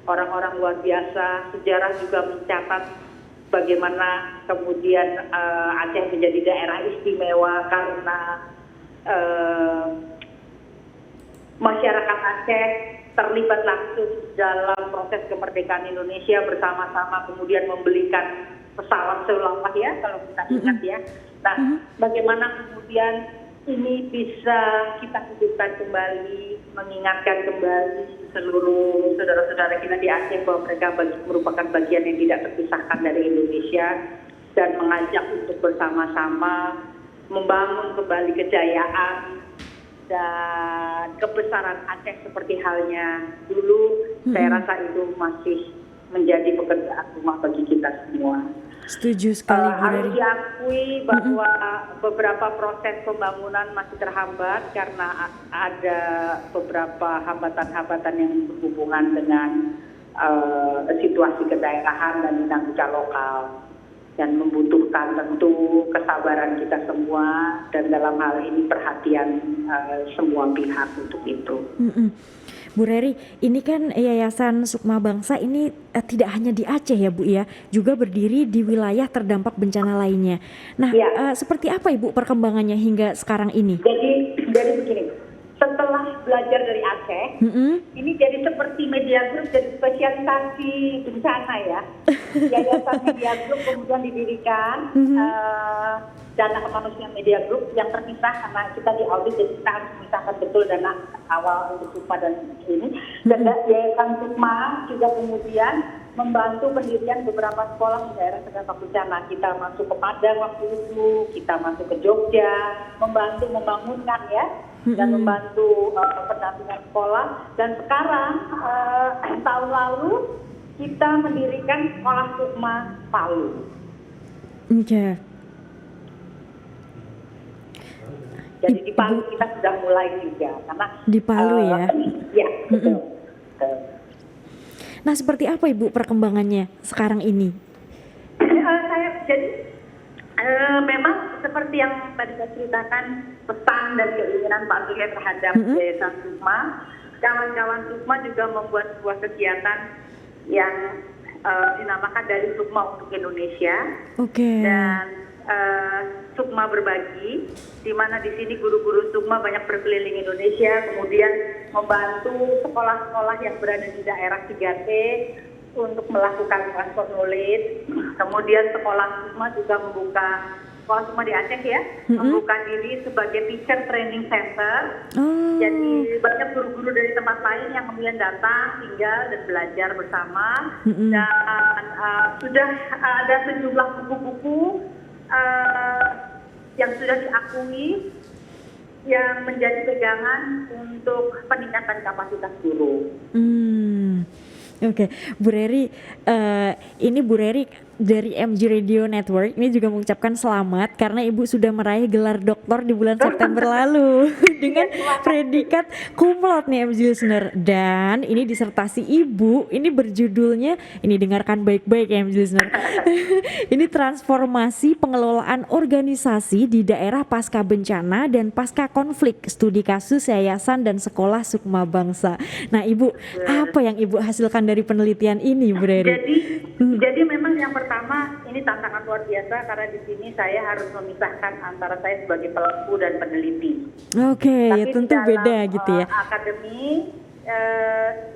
orang-orang luar biasa. Sejarah juga mencatat bagaimana kemudian Aceh menjadi daerah istimewa karena masyarakat Aceh terlibat langsung dalam proses kemerdekaan Indonesia bersama-sama, kemudian membelikan pesawat seulawah ya kalau kita ingat ya. Nah, bagaimana kemudian ini bisa kita hidupkan kembali, mengingatkan kembali seluruh saudara-saudara kita di Aceh bahwa mereka merupakan bagian yang tidak terpisahkan dari Indonesia, dan mengajak untuk bersama-sama membangun kembali kejayaan dan kebesaran Aceh seperti halnya dulu. Saya rasa itu masih menjadi pekerjaan rumah bagi kita semua. Setuju sekali Bu Harus Reri. diakui bahwa beberapa proses pembangunan masih terhambat karena ada beberapa hambatan-hambatan yang berhubungan dengan situasi kedaerahan dan dinamika lokal, dan membutuhkan tentu kesabaran kita semua dan dalam hal ini perhatian semua pihak untuk itu. Bu Reri, ini kan Yayasan Sukma Bangsa ini tidak hanya di Aceh ya Bu ya, juga berdiri di wilayah terdampak bencana lainnya. Nah, Ya. seperti apa Ibu perkembangannya hingga sekarang ini? Jadi begini, setelah belajar dari Aceh, ini jadi seperti Media Group jadi spesialisasi bencana ya. Yayasan Media Group kemudian didirikan, dana kemanusiaan Media Group yang terpisah karena kita diaudit, jadi kita harus memisahkan betul dana awal untuk Sukma dan ini. Dan Yayasan Sukma juga kemudian membantu pendirian beberapa sekolah di daerah terdampak bencana. Kita masuk ke Padang waktu itu, kita masuk ke Jogja, membantu membangunkan ya, dan membantu pendampingan sekolah. Dan sekarang tahun lalu kita mendirikan sekolah Sukma Palu. Oke. Jadi di Palu kita sudah mulai juga karena Di Palu ya. Ya, betul. Nah, seperti apa Ibu perkembangannya sekarang ini? Jadi Memang seperti yang tadi saya ceritakan, pesan dan keinginan Pak Surya terhadap Yayasan Sukma, kawan-kawan Sukma juga membuat sebuah kegiatan yang dinamakan dari Sukma untuk Indonesia. Dan Sukma berbagi, di mana di sini guru-guru Sukma banyak berkeliling Indonesia, kemudian membantu sekolah-sekolah yang berada di daerah 3T untuk melakukan transfer knowledge. Kemudian sekolah Sukma juga membuka, sekolah Sukma di Aceh ya, membuka diri sebagai teacher training center. Jadi banyak guru-guru dari tempat lain yang kemudian datang, tinggal dan belajar bersama. Dan sudah ada sejumlah buku-buku yang sudah diakui yang menjadi pegangan untuk peningkatan kapasitas guru. Oke, Bu Reri, ini Bu Reri dari MG Radio Network ini juga mengucapkan selamat karena Ibu sudah meraih gelar doktor di bulan September lalu dengan predikat cum laude nih MG listener. Dan ini disertasi Ibu, ini berjudulnya, ini dengarkan baik-baik ya MG listener. Ini transformasi pengelolaan organisasi di daerah pasca bencana dan pasca konflik, studi kasus yayasan dan sekolah Sukma Bangsa. Nah Ibu, apa yang Ibu hasilkan dari penelitian ini Bu Reri? Jadi memang yang pertama ini tantangan luar biasa karena di sini saya harus memisahkan antara saya sebagai pelaku dan peneliti. Oke, tentu beda gitu ya. Akademi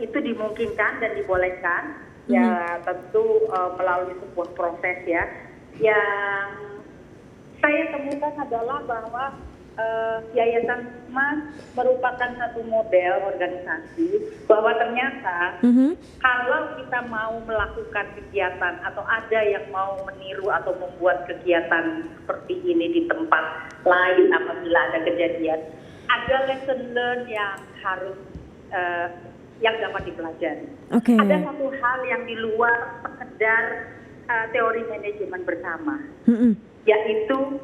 itu dimungkinkan dan dibolehkan, ya tentu melalui sebuah proses ya. Yang saya temukan adalah bahwa Yayasan Sukma merupakan satu model organisasi bahwa ternyata kalau kita mau melakukan kegiatan atau ada yang mau meniru atau membuat kegiatan seperti ini di tempat lain apabila ada kejadian, ada lesson learn yang harus yang dapat dipelajari. Ada satu hal yang di luar sekedar teori manajemen bersama, yaitu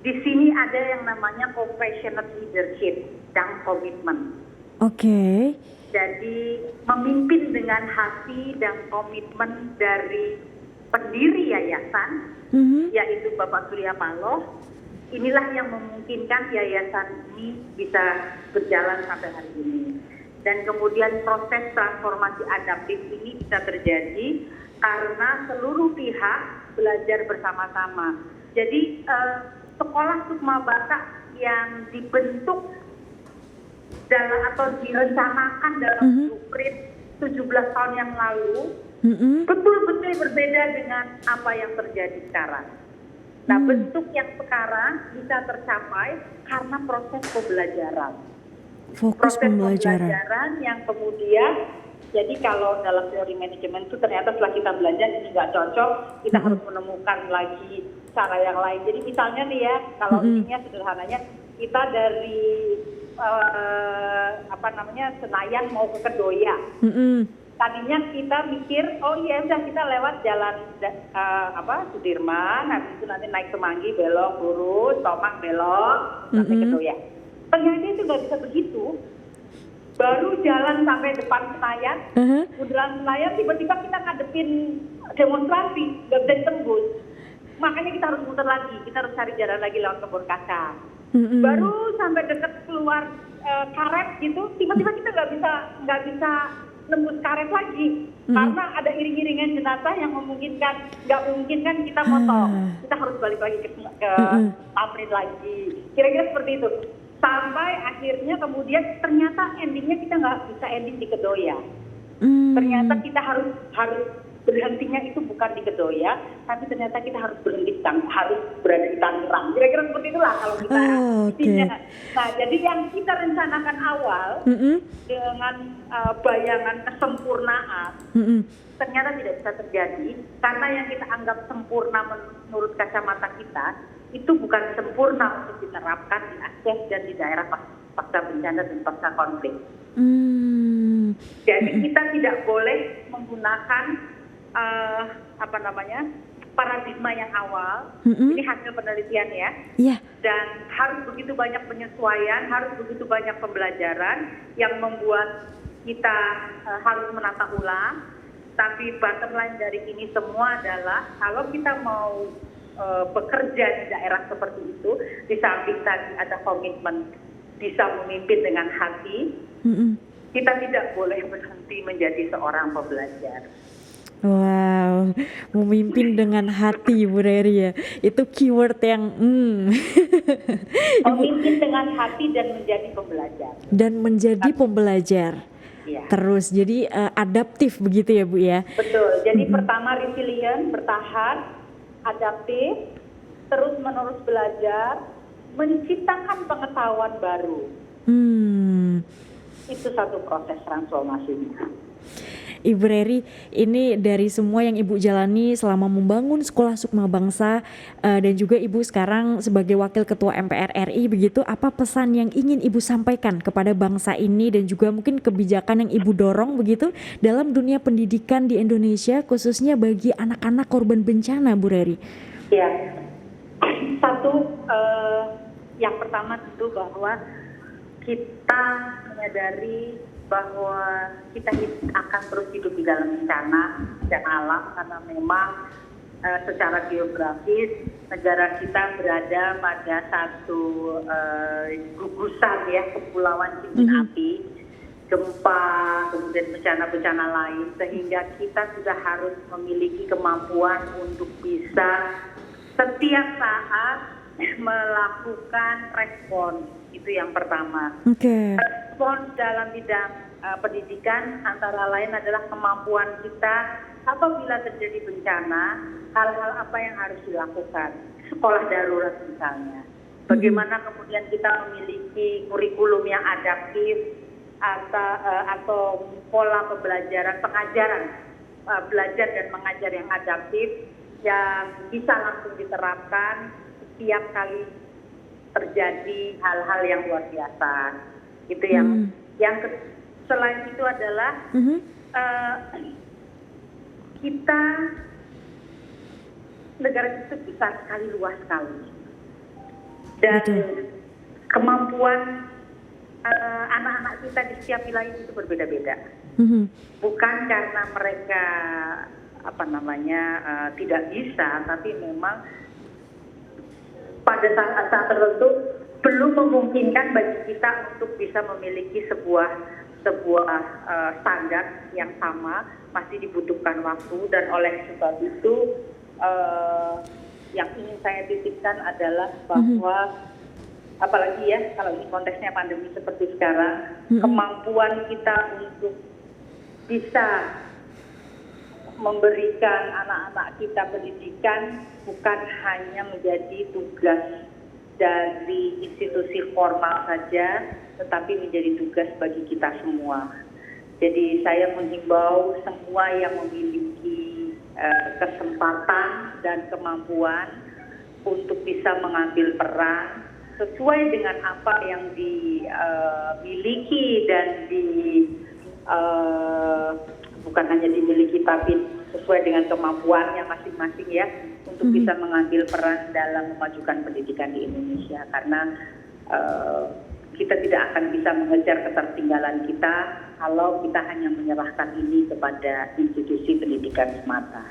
di sini ada yang namanya compassionate leadership dan komitmen. Jadi memimpin dengan hati dan komitmen dari pendiri yayasan, yaitu Bapak Surya Paloh. Inilah yang memungkinkan yayasan ini bisa berjalan sampai hari ini. Dan kemudian proses transformasi adaptif ini bisa terjadi karena seluruh pihak belajar bersama-sama. Jadi sekolah Sukma Bangsa yang dibentuk dalam atau direncanakan dalam blueprint 17 tahun yang lalu betul-betul berbeda dengan apa yang terjadi sekarang. Nah, bentuk yang sekarang bisa tercapai karena proses pembelajaran. Proses pembelajaran yang kemudian, jadi kalau dalam teori manajemen itu ternyata setelah kita belajar ini nggak cocok, kita harus menemukan lagi cara yang lain. Jadi misalnya nih ya, kalau ininya sederhananya, kita dari Senayan mau ke Kedoya. Tadinya kita mikir, oh iya udah kita lewat jalan Sudirman, habis itu nanti naik Semanggi belok lurus, Tomang belok, sampai Kedoya. Ternyata itu nggak bisa begitu. Baru jalan sampai depan Senayan, bundaran Senayan, tiba-tiba kita ngadepin demonstrasi, nggak bisa ditembus. Makanya kita harus muter lagi, kita harus cari jalan lagi lewat Kebun Kacang. Baru sampai dekat keluar karet gitu, tiba-tiba kita nggak bisa nembus karet lagi, karena ada iring-iringan jenazah yang nggak memungkinkan kita motor. Kita harus balik lagi ke Tamrin lagi. Kira-kira seperti itu. Sampai akhirnya kemudian ternyata endingnya kita nggak bisa ending di Kedoya. Ternyata kita harus berhentinya itu bukan di Kedoya, tapi ternyata kita harus harus berada di Tangerang. Kira-kira seperti itulah kalau kita Nah, jadi yang kita rencanakan awal dengan bayangan kesempurnaan ternyata tidak bisa terjadi karena yang kita anggap sempurna menurut kacamata kita itu bukan sempurna untuk diterapkan di Aceh dan di daerah pasca bencana dan pasca konflik. Jadi kita tidak boleh menggunakan paradigma yang awal. Ini hasil penelitian ya. Dan harus begitu banyak penyesuaian, harus begitu banyak pembelajaran yang membuat kita harus menata ulang. Tapi bottom line dari ini semua adalah kalau kita mau bekerja di daerah seperti itu, di samping tadi ada komitmen bisa memimpin dengan hati, kita tidak boleh berhenti menjadi seorang pembelajar. Wow, memimpin dengan hati Bu Reri ya. Itu keyword yang Memimpin dengan hati dan menjadi pembelajar. dan menjadi pembelajar. Ya. Terus jadi adaptif begitu ya Bu ya. Betul. Jadi pertama resilient, bertahan, adaptif, terus menerus belajar, menciptakan pengetahuan baru. Itu satu proses transformasinya. Ibu Reri, ini dari semua yang Ibu jalani selama membangun Sekolah Sukma Bangsa dan juga Ibu sekarang sebagai Wakil Ketua MPR RI begitu, apa pesan yang ingin Ibu sampaikan kepada bangsa ini dan juga mungkin kebijakan yang Ibu dorong begitu dalam dunia pendidikan di Indonesia khususnya bagi anak-anak korban bencana, Bu Reri? Ya, satu yang pertama tentu bahwa kita menyadari bahwa kita akan terus hidup di dalam bencana dan alam karena memang secara geografis negara kita berada pada satu gugusan ya, kepulauan cincin api, gempa, kemudian bencana-bencana lain, sehingga kita sudah harus memiliki kemampuan untuk bisa setiap saat melakukan respon. Itu yang pertama. Respon dalam bidang pendidikan antara lain adalah kemampuan kita apabila terjadi bencana, hal-hal apa yang harus dilakukan. Sekolah darurat misalnya. Bagaimana kemudian kita memiliki kurikulum yang adaptif atau pola pembelajaran, pengajaran, belajar dan mengajar yang adaptif yang bisa langsung diterapkan setiap kali terjadi hal-hal yang luar biasa. Itu yang selain itu adalah kita negara itu besar sekali, luas sekali, dan kemampuan anak-anak kita di setiap wilayah itu berbeda-beda. Bukan karena mereka tidak bisa, tapi memang pada saat tertentu belum memungkinkan bagi kita untuk bisa memiliki sebuah standar yang sama, masih dibutuhkan waktu. Dan oleh sebab itu yang ingin saya titipkan adalah bahwa apalagi ya kalau ini konteksnya pandemi seperti sekarang, kemampuan kita untuk bisa memberikan anak-anak kita pendidikan bukan hanya menjadi tugas dari institusi formal saja, tetapi menjadi tugas bagi kita semua. Jadi saya menghimbau semua yang memiliki kesempatan dan kemampuan untuk bisa mengambil peran sesuai dengan apa yang dimiliki dan bukan hanya dimiliki tapi sesuai dengan kemampuannya masing-masing ya, untuk bisa mengambil peran dalam memajukan pendidikan di Indonesia, karena kita tidak akan bisa mengejar ketertinggalan kita kalau kita hanya menyerahkan ini kepada institusi pendidikan semata.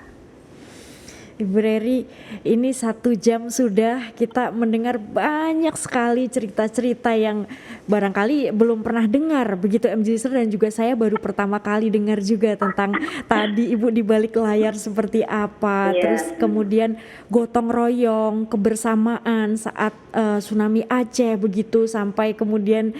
Ibu Reri, ini 1 jam sudah kita mendengar banyak sekali cerita-cerita yang barangkali belum pernah dengar begitu MJ Listener, dan juga saya baru pertama kali dengar juga tentang tadi Ibu di balik layar seperti apa, terus kemudian gotong royong, kebersamaan saat tsunami Aceh begitu, sampai kemudian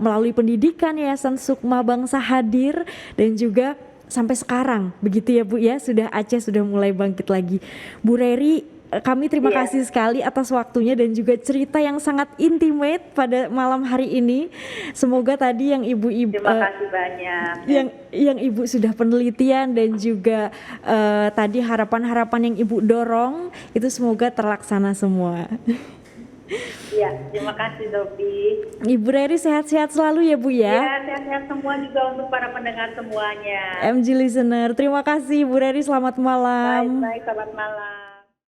melalui pendidikan Yayasan Sukma Bangsa hadir, dan juga sampai sekarang begitu ya Bu ya, sudah Aceh sudah mulai bangkit lagi. Bu Reri, kami terima kasih sekali atas waktunya dan juga cerita yang sangat intimate pada malam hari ini. Semoga tadi yang Ibu terima kasih banyak. Yang Ibu sudah penelitian dan juga tadi harapan-harapan yang Ibu dorong itu semoga terlaksana semua. Iya, terima kasih Sophie. Ibu Reri sehat-sehat selalu ya Bu ya. Ya, sehat-sehat semua juga untuk para pendengar semuanya. MJ Listener, terima kasih Bu Reri, selamat malam. Baik, selamat malam.